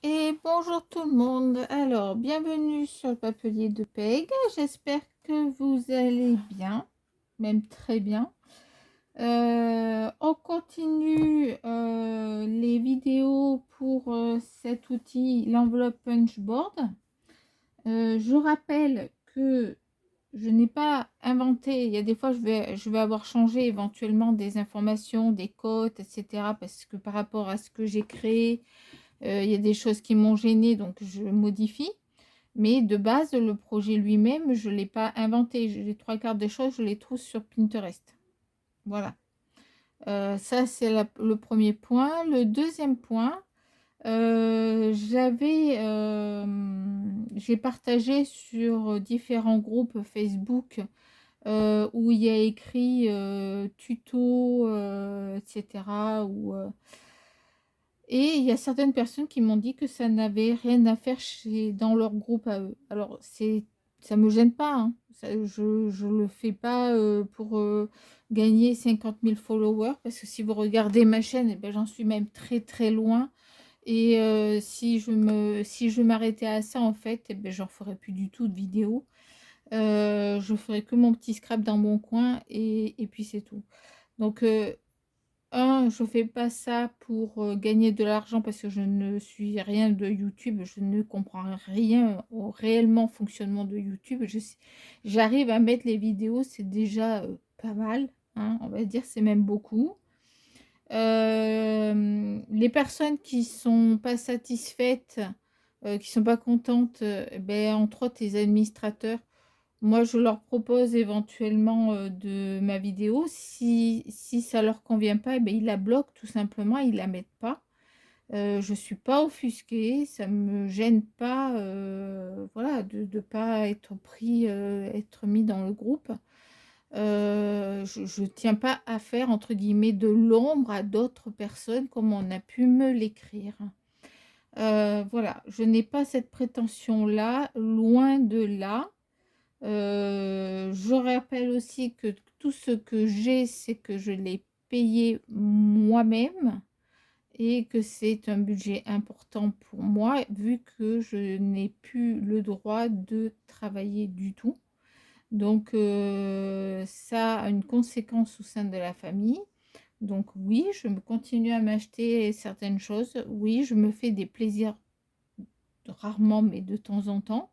Et bonjour tout le monde. Alors, bienvenue sur le Papelier de Peg. J'espère que vous allez bien, même très bien. On continue les vidéos pour cet outil, l'enveloppe Punchboard. Je rappelle que je n'ai pas inventé. Il y a des fois, je vais avoir changé éventuellement des informations, des codes, etc. Parce que par rapport à ce que j'ai créé, il y a des choses qui m'ont gêné, donc je modifie. Mais de base, le projet lui-même, je ne l'ai pas inventé. Les trois quarts des choses, je les trouve sur Pinterest. Voilà. Ça, c'est le premier point. Le deuxième point, j'ai partagé sur différents groupes Facebook où il y a écrit tuto, etc. Et il y a certaines personnes qui m'ont dit que ça n'avait rien à faire dans leur groupe à eux. Alors, ça me gêne pas, hein. Je le fais pas pour gagner 50 000 followers, parce que si vous regardez ma chaîne, eh ben, j'en suis même très très loin. Et si je m'arrêtais à ça, en fait, eh ben, j'en ferais plus du tout de vidéos. Je ferais que mon petit scrap dans mon coin et puis c'est tout. Donc, je fais pas ça pour gagner de l'argent, parce que je ne suis rien de YouTube, je ne comprends rien au réellement fonctionnement de YouTube. J'arrive à mettre les vidéos, c'est déjà pas mal, hein, on va dire, c'est même beaucoup. Les personnes qui sont pas satisfaites, qui sont pas contentes, ben, entre autres les administrateurs, moi, je leur propose éventuellement de ma vidéo. Si ça leur convient pas, eh ben, ils la bloquent tout simplement, ils la mettent pas. Je suis pas offusquée, ça me gêne pas, voilà, de ne pas être être mis dans le groupe. Je tiens pas à faire, entre guillemets, de l'ombre à d'autres personnes comme on a pu me l'écrire. Voilà, je n'ai pas cette prétention-là, loin de là. Je rappelle aussi que tout ce que j'ai, c'est que je l'ai payé moi-même et que c'est un budget important pour moi, vu que je n'ai plus le droit de travailler du tout. Donc, ça a une conséquence au sein de la famille. Donc oui, je me continue à m'acheter certaines choses. Oui, je me fais des plaisirs rarement, mais de temps en temps.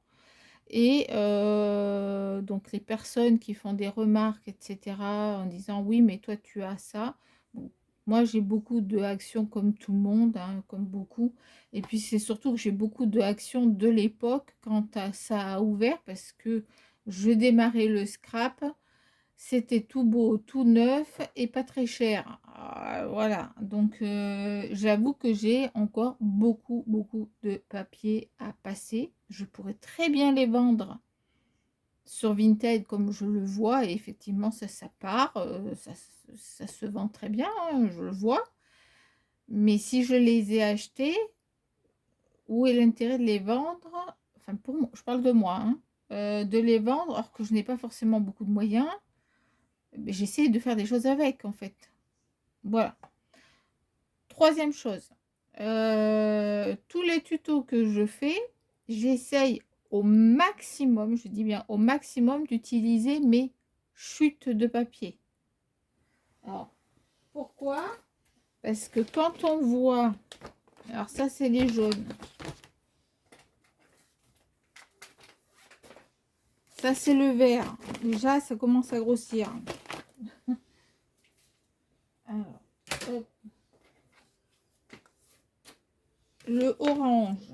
Et donc les personnes qui font des remarques, etc., en disant: «Oui, mais toi, tu as ça». Bon, moi, j'ai beaucoup de actions comme tout le monde, hein, comme beaucoup. Et puis, c'est surtout que j'ai beaucoup de actions de l'époque quand ça a ouvert, parce que je démarrais le scrap. C'était tout beau, tout neuf et pas très cher. Voilà, donc j'avoue que j'ai encore beaucoup, beaucoup de papiers à passer. Je pourrais très bien les vendre sur Vinted comme je le vois, et effectivement ça part, ça se vend très bien, hein, je le vois. Mais si je les ai achetés, où est l'intérêt de les vendre? Enfin, pour moi, je parle de moi, hein, de les vendre alors que je n'ai pas forcément beaucoup de moyens. J'essaie de faire des choses avec, en fait. Voilà. Troisième chose, tous les tutos que je fais, j'essaye au maximum, je dis bien au maximum, d'utiliser mes chutes de papier. Alors, pourquoi? Parce que quand on voit, alors ça c'est les jaunes, ça c'est le vert, déjà ça commence à grossir. Alors, hop. Le orange,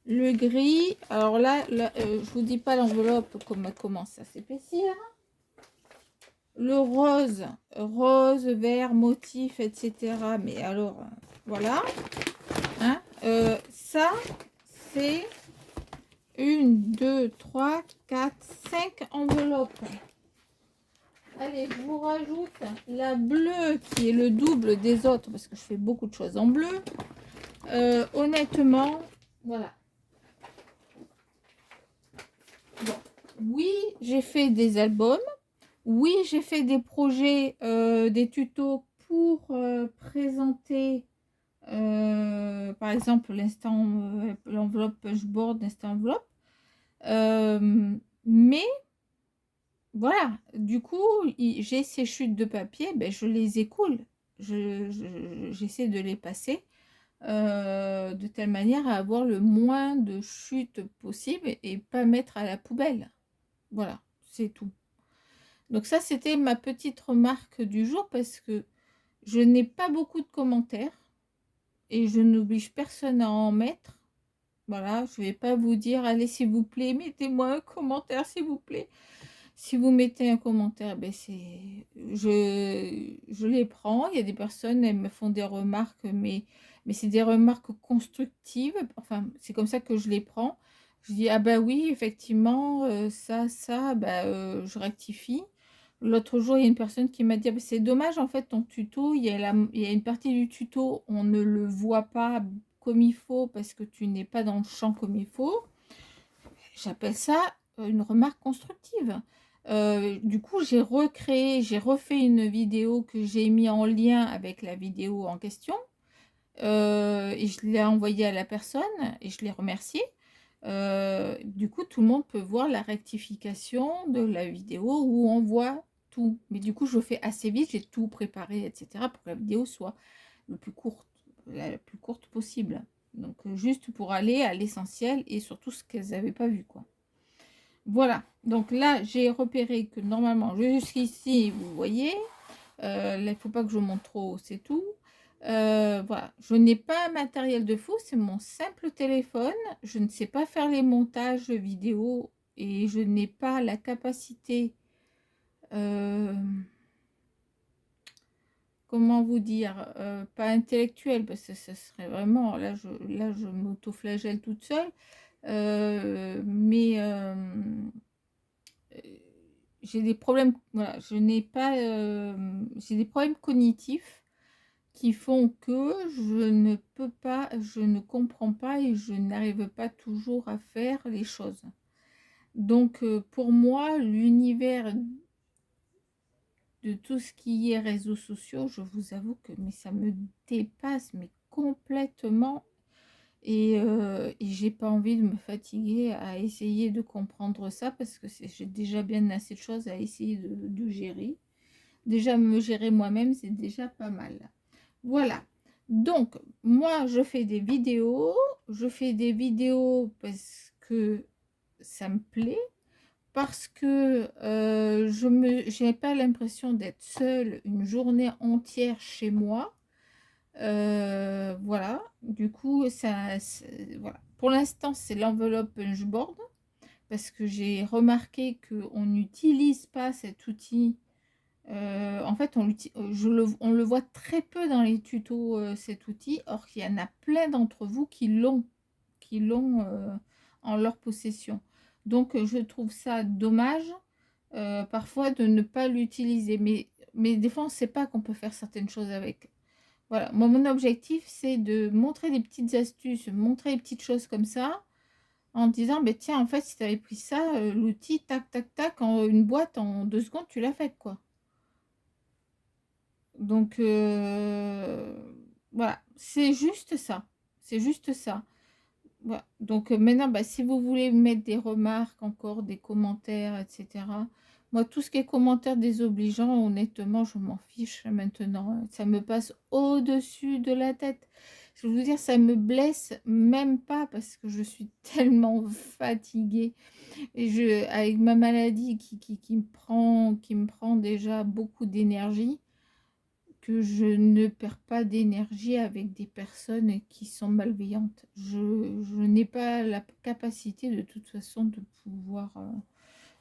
le gris, alors là, je vous dis pas l'enveloppe comme elle commence à s'épaissir. Le rose, rose, vert, motif, etc. Mais alors, voilà. Hein, ça, c'est 1, 2, 3, 4, 5 enveloppes. Allez, je vous rajoute la bleue qui est le double des autres, parce que je fais beaucoup de choses en bleu. Honnêtement, voilà. Bon. Oui, j'ai fait des albums. Oui, j'ai fait des projets, des tutos pour présenter par exemple, l'enveloppe Punchboard, l'instant enveloppe. Mais voilà, du coup, j'ai ces chutes de papier, ben, je les écoule. J'essaie de les passer de telle manière à avoir le moins de chutes possible et pas mettre à la poubelle. Voilà, c'est tout. Donc ça, c'était ma petite remarque du jour parce que je n'ai pas beaucoup de commentaires et je n'oblige personne à en mettre. Voilà, je ne vais pas vous dire, allez, s'il vous plaît, mettez-moi un commentaire, s'il vous plaît. Si vous mettez un commentaire, ben je les prends. Il y a des personnes, elles me font des remarques, mais c'est des remarques constructives. Enfin, c'est comme ça que je les prends. Je dis, ah bah oui, effectivement, ça, bah, je rectifie. L'autre jour, il y a une personne qui m'a dit, ah bah, c'est dommage, en fait, ton tuto, il y a une partie du tuto, on ne le voit pas comme il faut parce que tu n'es pas dans le champ comme il faut. J'appelle ça une remarque constructive. Du coup, j'ai refait une vidéo que j'ai mis en lien avec la vidéo en question. Et je l'ai envoyée à la personne et je l'ai remerciée. Du coup, tout le monde peut voir la rectification de la vidéo où on voit tout. Mais du coup, je fais assez vite, j'ai tout préparé, etc. pour que la vidéo soit la plus courte possible. Donc, juste pour aller à l'essentiel et surtout ce qu'elles n'avaient pas vu, quoi. Voilà, donc là, j'ai repéré que normalement, jusqu'ici, vous voyez, là, il ne faut pas que je monte trop, c'est tout. Voilà, je n'ai pas un matériel de fou, c'est mon simple téléphone. Je ne sais pas faire les montages vidéo et je n'ai pas la capacité, comment vous dire, pas intellectuelle, parce que ce serait vraiment, là, je m'auto-flagelle toute seule, mais j'ai des problèmes, voilà, je n'ai pas, j'ai des problèmes cognitifs qui font que je ne peux pas, je ne comprends pas et je n'arrive pas toujours à faire les choses. Donc, pour moi, l'univers de tout ce qui est réseaux sociaux, je vous avoue que mais ça me dépasse, mais complètement. Et j'ai pas envie de me fatiguer à essayer de comprendre ça parce que j'ai déjà bien assez de choses à essayer de gérer. Déjà me gérer moi-même, c'est déjà pas mal. Voilà. Donc, moi, je fais des vidéos parce que ça me plaît, parce que j'ai pas l'impression d'être seule une journée entière chez moi. Voilà, du coup, voilà. Pour l'instant, c'est l'enveloppe Punchboard parce que j'ai remarqué qu'on n'utilise pas cet outil. En fait, on le voit très peu dans les tutos, cet outil, or qu'il y en a plein d'entre vous qui l'ont en leur possession. Donc, je trouve ça dommage parfois de ne pas l'utiliser. Mais des fois, on ne sait pas qu'on peut faire certaines choses avec. Voilà, moi, mon objectif, c'est de montrer des petites astuces, montrer des petites choses comme ça, en disant, ben tiens, en fait, si tu avais pris ça, l'outil, tac, tac, tac, en une boîte, en 2 secondes, tu l'as faite, quoi. Donc, voilà, c'est juste ça. C'est juste ça. Voilà. Donc, maintenant, bah, si vous voulez mettre des remarques encore, des commentaires, etc. Moi, tout ce qui est commentaires désobligeants, honnêtement, je m'en fiche maintenant. Ça me passe au-dessus de la tête. Je veux vous dire, ça me blesse même pas parce que je suis tellement fatiguée. Et avec ma maladie qui me prend déjà beaucoup d'énergie, que je ne perds pas d'énergie avec des personnes qui sont malveillantes. Je n'ai pas la capacité de toute façon de pouvoir...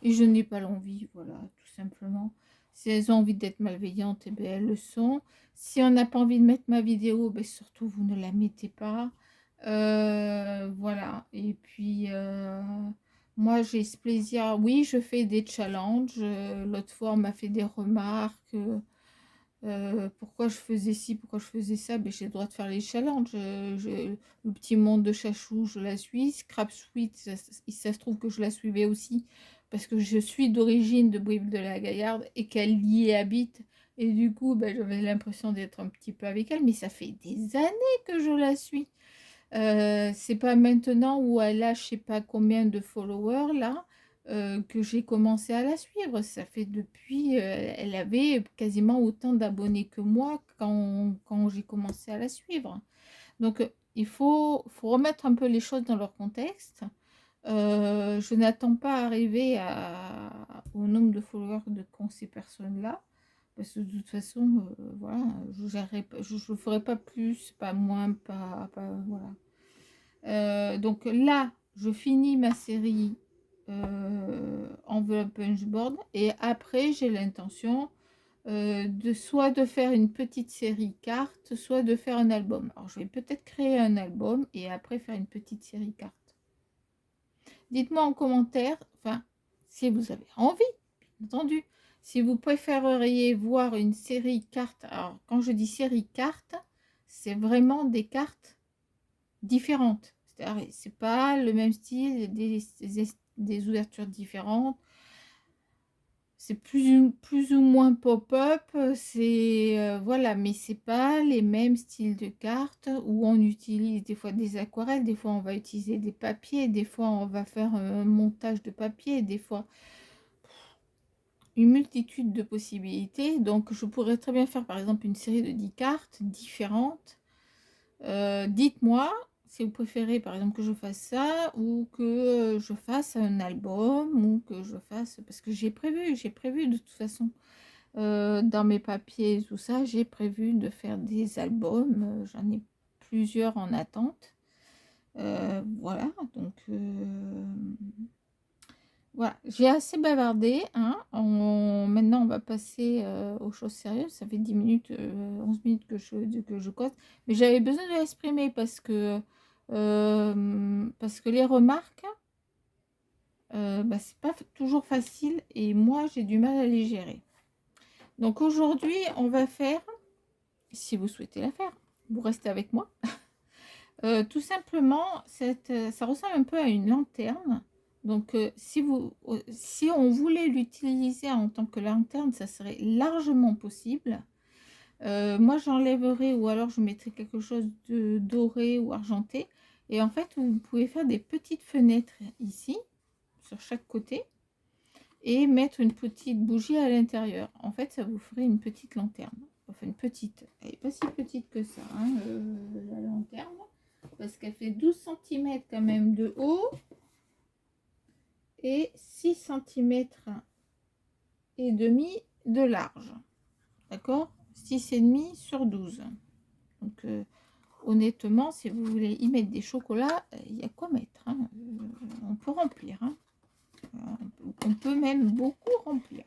et je n'ai pas l'envie, voilà, tout simplement. Si elles ont envie d'être malveillantes, eh bien, elles le sont. Si on n'a pas envie de mettre ma vidéo, ben, surtout, vous ne la mettez pas. Voilà. Et puis, moi, j'ai ce plaisir. Oui, je fais des challenges. L'autre fois, on m'a fait des remarques. Pourquoi je faisais ci, pourquoi je faisais ça, ben, j'ai le droit de faire les challenges. Le petit monde de Chachou, je la suis. Scrap Sweet, ça se trouve que je la suivais aussi parce que je suis d'origine de Brive-de-la-Gaillarde et qu'elle y habite. Et du coup, ben, j'avais l'impression d'être un petit peu avec elle, mais ça fait des années que je la suis. C'est pas maintenant où elle a je sais pas combien de followers là, que j'ai commencé à la suivre. Ça fait depuis, elle avait quasiment autant d'abonnés que moi quand j'ai commencé à la suivre. Donc, il faut remettre un peu les choses dans leur contexte. Je n'attends pas arriver au nombre de followers qu'ont ces personnes-là, parce que de toute façon, voilà, je ne ferai pas plus, pas moins, voilà. Donc là, je finis ma série Enveloppe Punchboard et après, j'ai l'intention soit de faire une petite série cartes, soit de faire un album. Alors, je vais peut-être créer un album et après faire une petite série cartes. Dites-moi en commentaire, enfin, si vous avez envie, bien entendu. Si vous préféreriez voir une série cartes, alors quand je dis série cartes, c'est vraiment des cartes différentes. C'est-à-dire, c'est pas le même style, des ouvertures différentes. C'est plus ou moins pop-up, c'est voilà, mais c'est pas les mêmes styles de cartes où on utilise des fois des aquarelles, des fois on va utiliser des papiers, des fois on va faire un montage de papier, des fois une multitude de possibilités. Donc je pourrais très bien faire par exemple une série de 10 cartes différentes. Dites-moi si vous préférez par exemple que je fasse ça ou que je fasse un album ou que je fasse... Parce que j'ai prévu de toute façon dans mes papiers, tout ça, j'ai prévu de faire des albums. J'en ai plusieurs en attente. Voilà, donc voilà, j'ai assez bavardé, hein. Maintenant, on va passer aux choses sérieuses. Ça fait 10 minutes, 11 minutes que je cause. Mais j'avais besoin de l'exprimer parce que les remarques, bah, c'est pas toujours facile et moi, j'ai du mal à les gérer. Donc aujourd'hui, on va faire, si vous souhaitez la faire, vous restez avec moi. Tout simplement, ça ressemble un peu à une lanterne. Donc, si on voulait l'utiliser en tant que lanterne, ça serait largement possible. Moi, j'enlèverais ou alors je mettrais quelque chose de doré ou argenté. Et en fait, vous pouvez faire des petites fenêtres ici, sur chaque côté, et mettre une petite bougie à l'intérieur. En fait, ça vous ferait une petite lanterne. Enfin, une petite. Elle n'est pas si petite que ça, hein, la lanterne. Parce qu'elle fait 12 cm quand même de haut et 6 cm et demi de large. D'accord, 6,5 sur 12. Donc, honnêtement, si vous voulez y mettre des chocolats, il y a quoi mettre, hein. On peut remplir, hein. On peut même beaucoup remplir.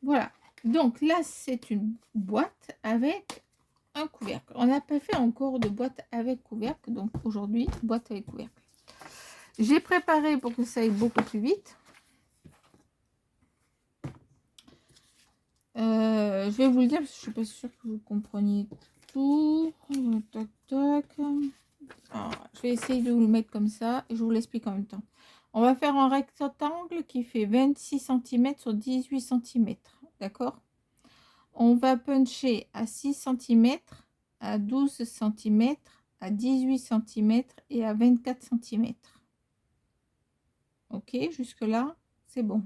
Voilà, donc là c'est une boîte avec un couvercle. On n'a pas fait encore de boîte avec couvercle, donc aujourd'hui boîte avec couvercle. J'ai préparé pour que ça aille beaucoup plus vite. Je vais vous le dire parce que je suis pas sûre que vous compreniez tout. Tac tac. Alors, je vais essayer de vous le mettre comme ça et je vous l'explique en même temps. On va faire un rectangle qui fait 26 cm sur 18 cm. D'accord? On va puncher à 6 cm, à 12 cm, à 18 cm et à 24 cm. Ok, jusque là, c'est bon.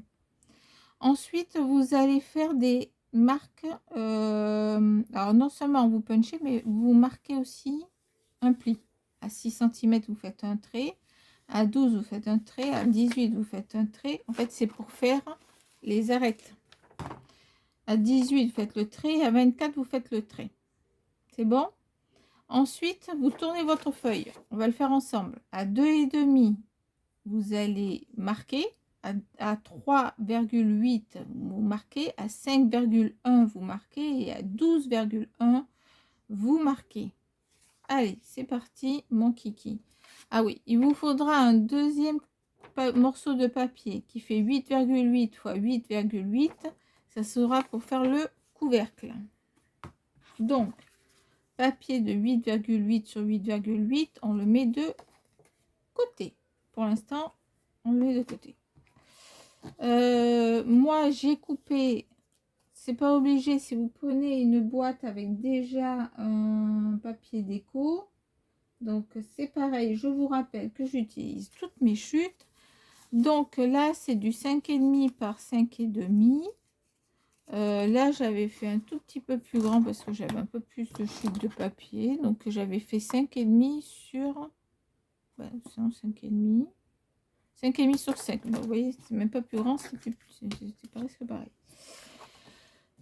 Ensuite, vous allez faire des marques. Alors, non seulement vous punchez, mais vous marquez aussi un pli. À 6 cm, vous faites un trait. À 12, vous faites un trait. À 18, vous faites un trait. En fait, c'est pour faire les arêtes. À 18, vous faites le trait. À 24, vous faites le trait. C'est bon? Ensuite, vous tournez votre feuille. On va le faire ensemble. À 2,5, vous allez marquer. À 3,8, vous marquez. À 5,1, vous marquez. Et à 12,1, vous marquez. Allez, c'est parti, mon kiki. Ah oui, il vous faudra un deuxième morceau de papier qui fait 8,8 x 8,8. Ça sera pour faire le couvercle. Donc, papier de 8,8 sur 8,8, on le met de côté. Pour l'instant, on le met de côté. Moi, j'ai coupé, c'est pas obligé, si vous prenez une boîte avec déjà un papier déco, Donc c'est pareil, je vous rappelle que j'utilise toutes mes chutes. Donc là c'est du 5,5 par 5,5. Là j'avais fait un tout petit peu plus grand parce que j'avais un peu plus de chutes de papier. Donc j'avais fait 5,5 sur... Bah, sinon 5,5. 5,5 sur 5. Bah, vous voyez, c'est même pas plus grand, c'était presque pareil.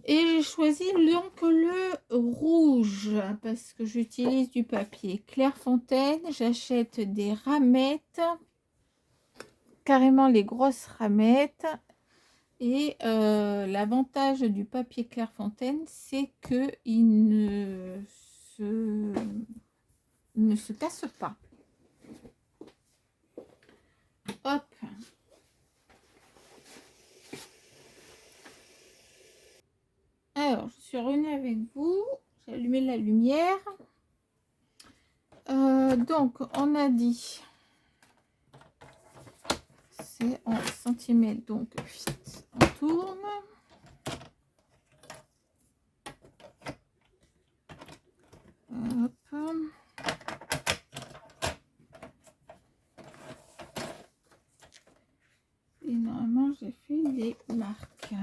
Et j'ai choisi donc le rouge parce que j'utilise du papier Clairefontaine. J'achète des ramettes, carrément les grosses ramettes. Et l'avantage du papier Clairefontaine, c'est qu'il ne se casse pas. Hop. Alors, je suis revenue avec vous. J'ai allumé la lumière. Donc, on a dit, c'est en centimètres, donc on tourne. Hop. Et normalement, j'ai fait des marques.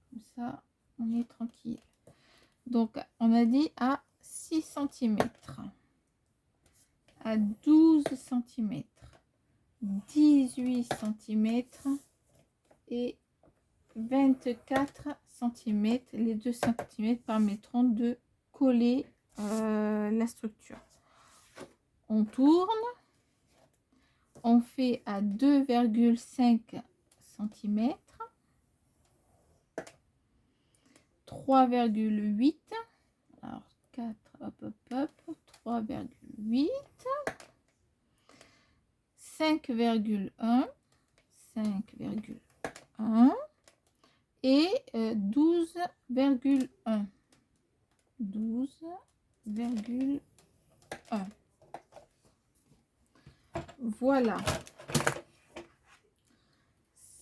Comme ça, on est tranquille. Donc, on a dit à 6 cm, à 12 cm, 18 cm et 24 cm. Les 2 cm permettront de coller la structure. On tourne, on fait à 2,5 cm, 3,8, alors 4, hop, hop, hop, 3,8, 5,1, 5,1 et 12,1. 12,1. Voilà.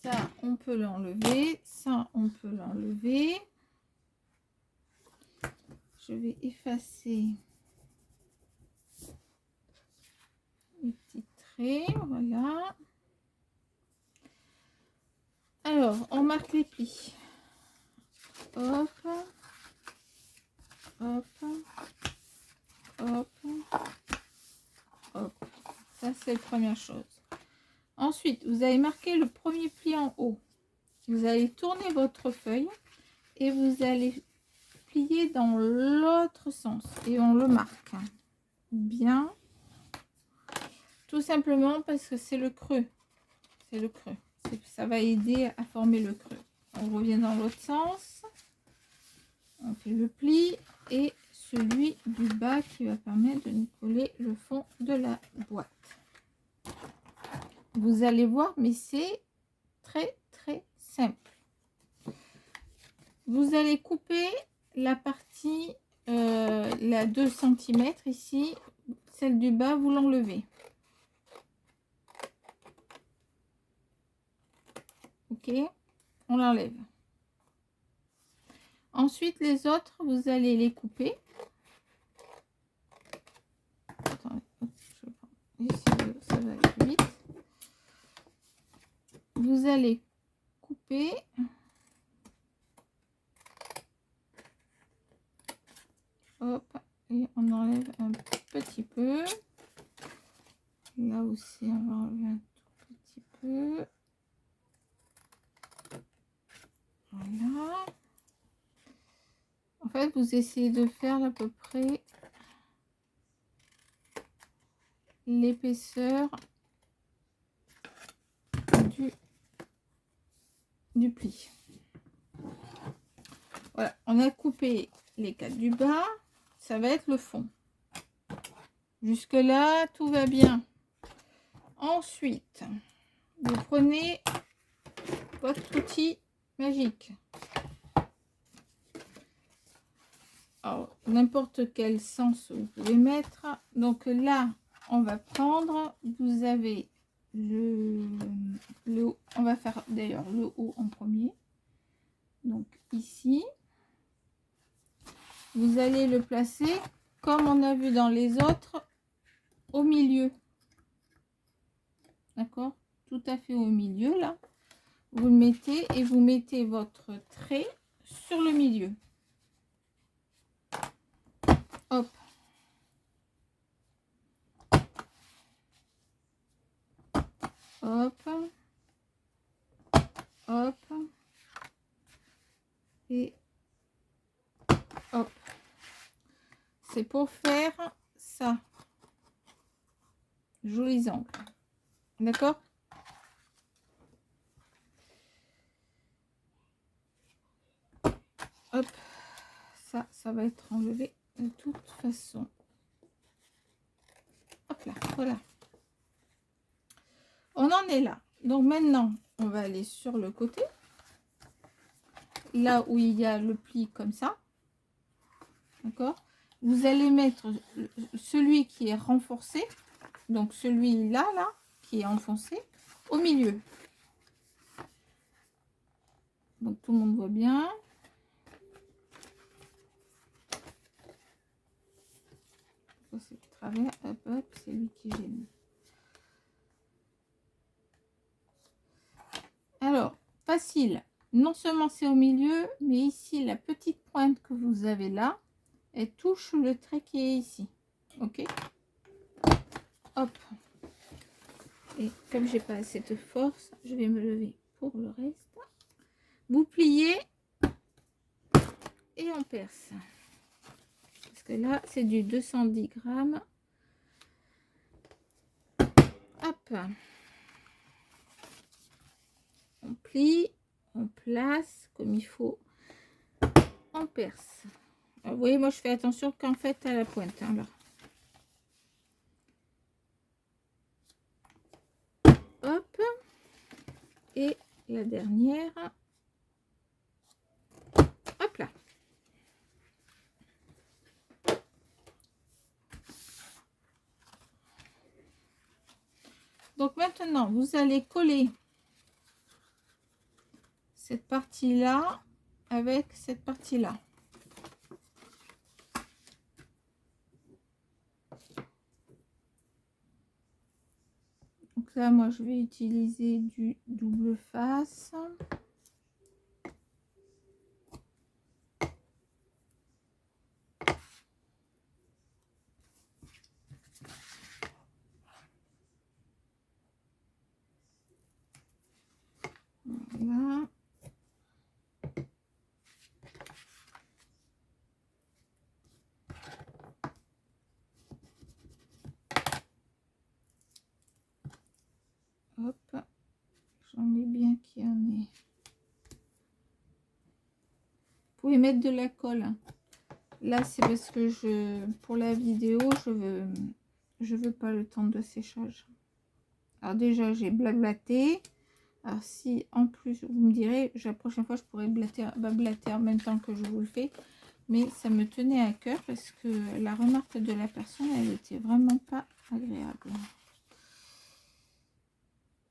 Ça, on peut l'enlever. Ça, on peut l'enlever. Je vais effacer les petits traits. Voilà. Alors, on marque les plis. Hop. Hop. Hop. Hop. Ça, c'est la première chose. Ensuite, vous allez marquer le premier pli en haut. Vous allez tourner votre feuille et vous allez plier dans l'autre sens. Et on le marque bien. Tout simplement parce que c'est le creux. C'est le creux. Ça va aider à former le creux. On revient dans l'autre sens. On fait le pli et celui du bas qui va permettre de nous coller le fond de la boîte. Vous allez voir, mais c'est très simple. Vous allez couper la partie, la 2 cm ici, celle du bas, vous l'enlevez. Ok, on l'enlève. Ensuite, les autres, vous allez les couper. Attendez, ici, ça va aller vite. Vous allez couper. Hop, et on enlève un petit peu. Là aussi, on va enlever un tout petit peu. Voilà. En fait, vous essayez de faire à peu près l'épaisseur du pli. Voilà, on a coupé les 4 du bas, ça va être le fond. Jusque là, tout va bien. Ensuite, vous prenez votre outil magique. Alors, n'importe quel sens vous pouvez mettre. Donc là, on va prendre, vous avez le haut, on va faire d'ailleurs le haut en premier. Donc ici, vous allez le placer comme on a vu dans les autres, au milieu. D'accord? Tout à fait au milieu, là. Vous le mettez et vous mettez votre trait sur le milieu. Hop. Hop. Hop. Et hop. C'est pour faire ça. Jolis angles. D'accord? Hop. Ça va être enlevé de toute façon. Hop là, voilà. On en est là. Donc maintenant, on va aller sur le côté. Là où il y a le pli comme ça. D'accord? Vous allez mettre celui qui est renforcé. Donc celui-là, là, qui est enfoncé, au milieu. Donc tout le monde voit bien. C'est le travers, hop, hop, c'est lui qui gêne. Alors, facile. Non seulement c'est au milieu, mais ici, la petite pointe que vous avez là, elle touche le trait qui est ici. Ok? Hop. Et comme j'ai pas assez de force, je vais me lever pour le reste. Vous pliez et on perce. Parce que là, c'est du 210 grammes. Hop. On plie, on place comme il faut, on perce. Alors, vous voyez, moi je fais attention qu'en fait à la pointe. Hein, là. Hop. Et la dernière. Hop là. Donc maintenant, vous allez coller cette partie-là avec cette partie-là. Donc là, moi, je vais utiliser du double face. Voilà. Hop. J'en ai bien qui en est. Vous pouvez mettre de la colle. Là, c'est parce que pour la vidéo, je veux pas le temps de séchage. Alors déjà, j'ai blablaté. Alors si en plus, vous me direz, la prochaine fois, je pourrais blatter en même temps que je vous le fais. Mais ça me tenait à cœur parce que la remarque de la personne, elle était vraiment pas agréable.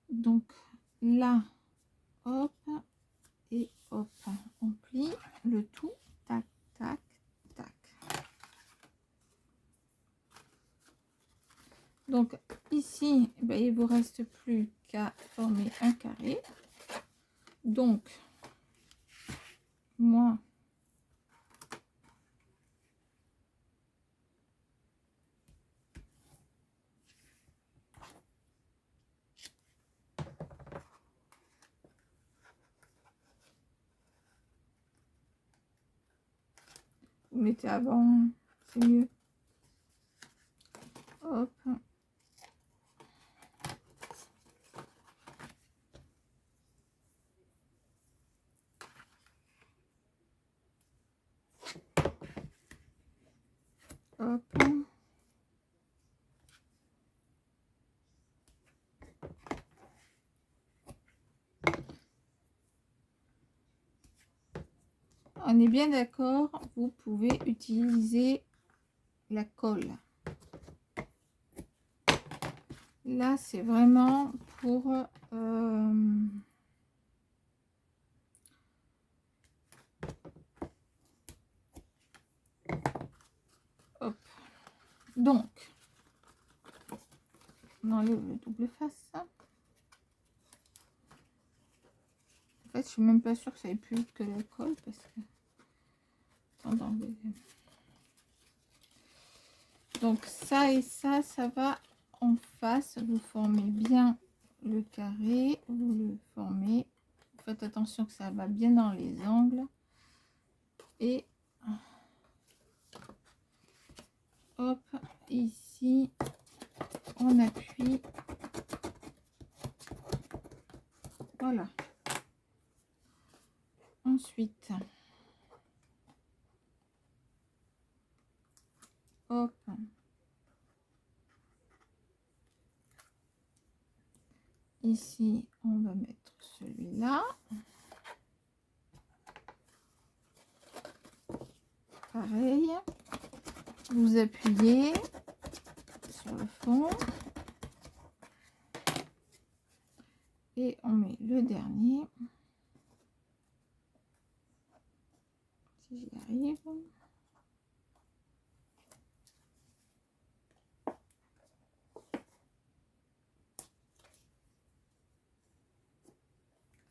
Donc là, hop, et hop, on plie le tout, tac, tac, tac. Donc ici, ben, il vous reste plus qu'à former un carré. Donc, moi, vous mettez avant, c'est mieux. Hop. Hop. On est bien d'accord, vous pouvez utiliser la colle. Là, c'est vraiment pour... hop. Donc, on enlève le double face. En fait, je suis même pas sûre que ça ait plus que la colle parce que... Attends, donc ça et ça va en face. Vous formez bien le carré, vous le formez. Faites attention que ça va bien dans les angles. Et hop, ici, on appuie. Voilà. Ensuite, hop. Ici, on va mettre celui-là. Pareil. Vous appuyez sur le fond. Et on met le dernier. Si j'y arrive.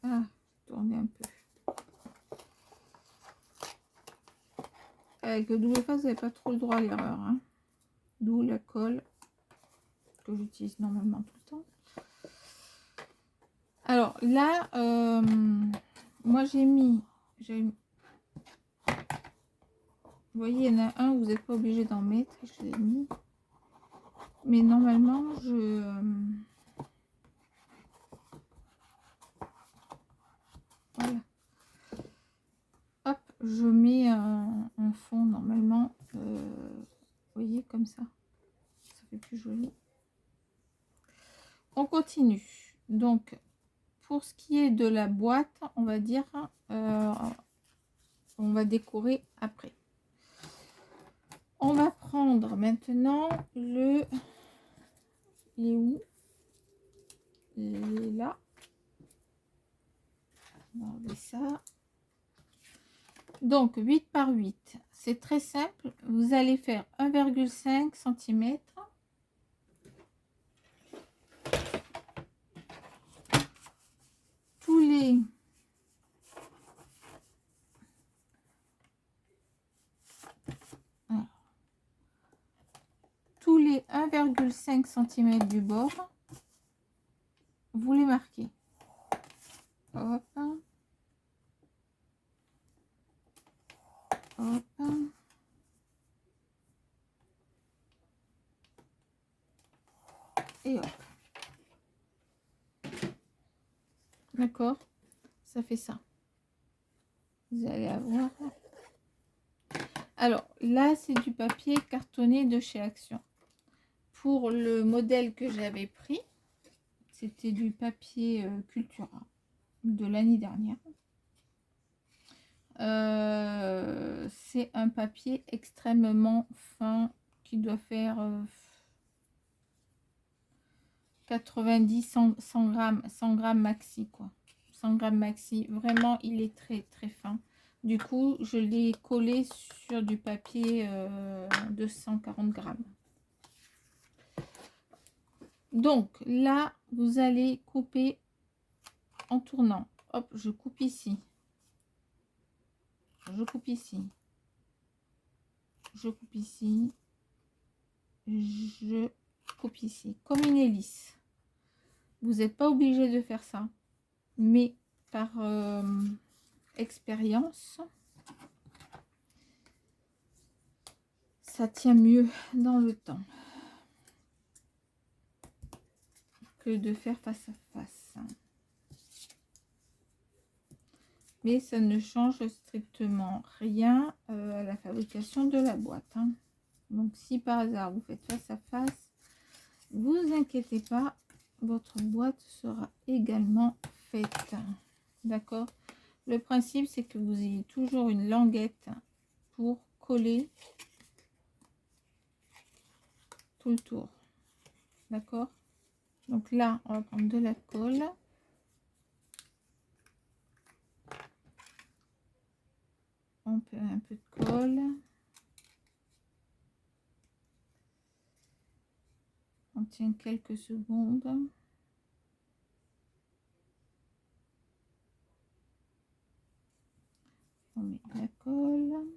Ah, tourner un peu. Avec le double face, vous n'avez pas trop le droit à l'erreur. Hein. D'où la colle que j'utilise normalement tout le temps. Alors là, moi j'ai mis... Vous voyez, il y en a un, vous n'êtes pas obligé d'en mettre. Je l'ai mis. Mais normalement, voilà. Hop, je mets un fond normalement. Vous voyez, comme ça. Ça fait plus joli. On continue. Donc, pour ce qui est de la boîte, on va dire, on va décorer après. On va prendre maintenant le... Il est où? Il est là. On va enlever ça. Donc, 8 par 8. C'est très simple. Vous allez faire 1,5 cm. Tous les... Tous les 1,5 cm du bord, vous les marquez. Hop. Hop. Et hop. D'accord? Ça fait ça. Vous allez avoir... Alors, là, c'est du papier cartonné de chez Action. Pour le modèle que j'avais pris, c'était du papier Cultura de l'année dernière. C'est un papier extrêmement fin qui doit faire 90, 100 grammes, 100 grammes maxi, quoi. 100 grammes maxi. Vraiment, il est très, très fin. Du coup, je l'ai collé sur du papier de 140 grammes. Donc, là, vous allez couper en tournant. Hop, je coupe ici. Je coupe ici. Je coupe ici. Je coupe ici. Comme une hélice. Vous n'êtes pas obligé de faire ça. Mais par expérience, ça tient mieux dans le temps que de faire face à face. Mais ça ne change strictement rien à la fabrication de la boîte. Hein. Donc si par hasard vous faites face à face, vous inquiétez pas, votre boîte sera également faite. D'accord? Le principe, c'est que vous ayez toujours une languette pour coller tout le tour. D'accord? Donc là, on va prendre de la colle. Un peu de colle. tient quelques secondes. On met la colle.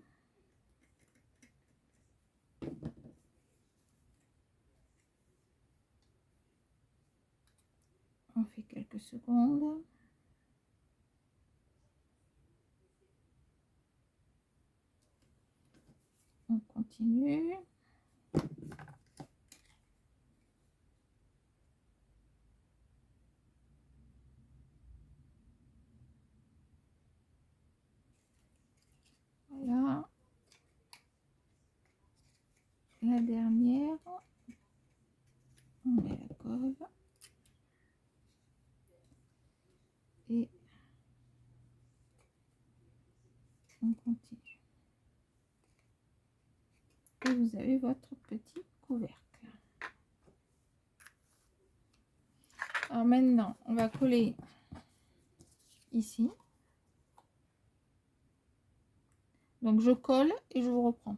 On fait quelques secondes. On continue. Voilà. La dernière. On met la colle. Et on continue. Et vous avez votre petit couvercle. Alors maintenant, on va coller ici. Donc je colle et je vous reprends.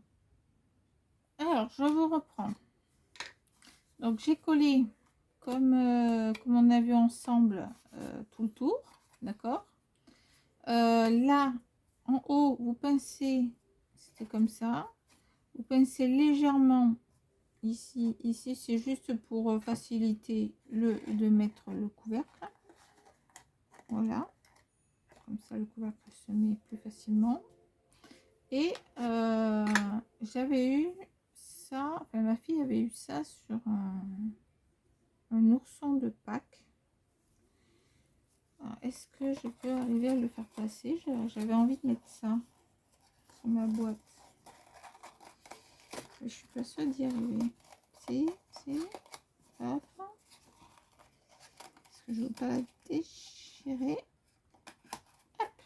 Alors je vous reprends. Donc j'ai collé comme on a vu ensemble tout le tour, d'accord. Là en haut vous pincez, c'était comme ça, vous pincez légèrement ici, c'est juste pour faciliter de mettre le couvercle. Voilà, comme ça le couvercle se met plus facilement. Et j'avais eu ça, enfin ma fille avait eu ça sur un ourson de Pâques. Est-ce que je peux arriver à le faire passer? J'avais envie de mettre ça sur ma boîte. Je suis pas sûre d'y arriver. Si, hop. Parce que je ne veux pas la déchirer. Hop.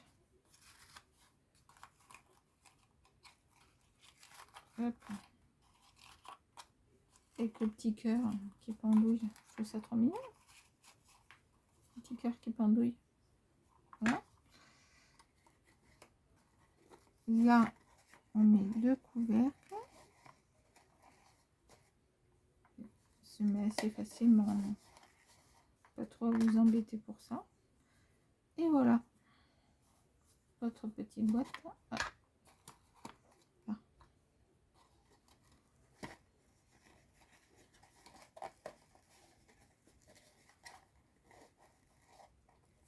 Hop. Avec le petit cœur qui pendouille. Je trouve ça trop mignon. Le petit cœur qui pendouille. Voilà. Là, on met deux couvercles. Se met assez facilement. Pas trop à vous embêter pour ça. Et voilà. Votre petite boîte. Ah. Là.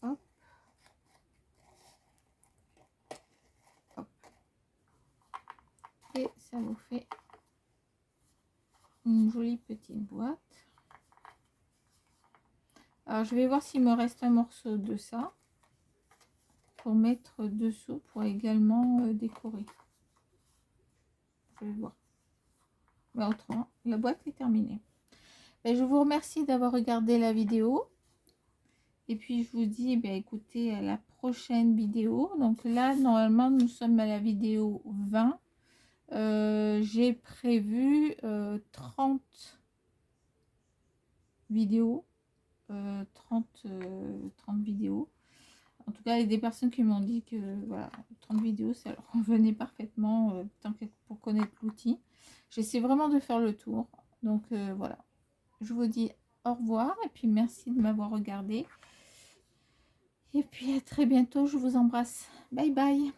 Hop. Hop. Et ça vous fait une jolie petite boîte. Alors je vais voir s'il me reste un morceau de ça pour mettre dessous pour également décorer. Je vais voir. Mais autrement, la boîte est terminée. Et je vous remercie d'avoir regardé la vidéo. Et puis je vous dis, écoutez, à la prochaine vidéo. Donc là, normalement, nous sommes à la vidéo 20. J'ai prévu 30 vidéos. 30 vidéos. En tout cas, il y a des personnes qui m'ont dit que voilà, 30 vidéos, ça leur convenait parfaitement tant que pour connaître l'outil. J'essaie vraiment de faire le tour. Donc voilà. Je vous dis au revoir et puis merci de m'avoir regardé. Et puis à très bientôt. Je vous embrasse. Bye bye.